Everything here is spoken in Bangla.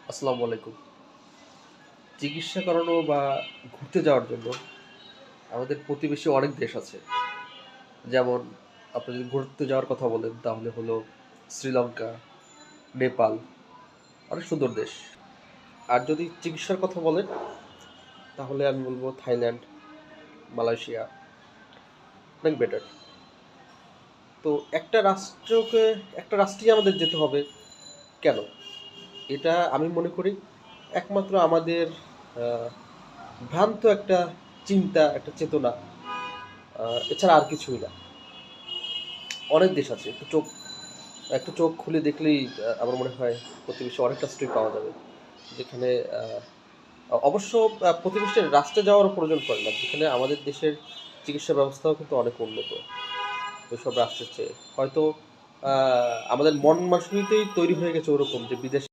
আসসালামু আলাইকুম। চিকিৎসা করানো বা ঘুরতে যাওয়ার জন্য আমাদের প্রতিবেশী অনেক দেশ আছে। যেমন আপনি যদি ঘুরতে যাওয়ার কথা বলেন তাহলে হলো শ্রীলঙ্কা, নেপাল অনেক সুন্দর দেশ। আর যদি চিকিৎসার কথা বলেন তাহলে আমি বলব থাইল্যান্ড, মালয়েশিয়া অনেক বেটার। তো একটা রাষ্ট্রকে একটা রাষ্ট্রেই আমাদের যেতে হবে কেন? এটা আমি মনে করি একমাত্র আমাদের আ ভ্রান্ত একটা চিন্তা, একটা চেতনা এছাড়া আর কিছুই না। অনেক দেশ আছে। একটু চোখ খুলে দেখলেই আমার মনে হয় প্রতিবেশী অনেক রাষ্ট্রই পাওয়া যাবে। যেখানে আ অবশ্য প্রতিবেশীর রাষ্ট্রে যাওয়ারও প্রয়োজন পড়ে না। যেখানে আমাদের দেশের চিকিৎসা ব্যবস্থাও কিন্তু অনেক উন্নত ওইসব রাষ্ট্রের চেয়ে। হয়তো আ আমাদের মন মানসিকতাই তৈরি হয়ে গেছে ওরকম যে বিদেশে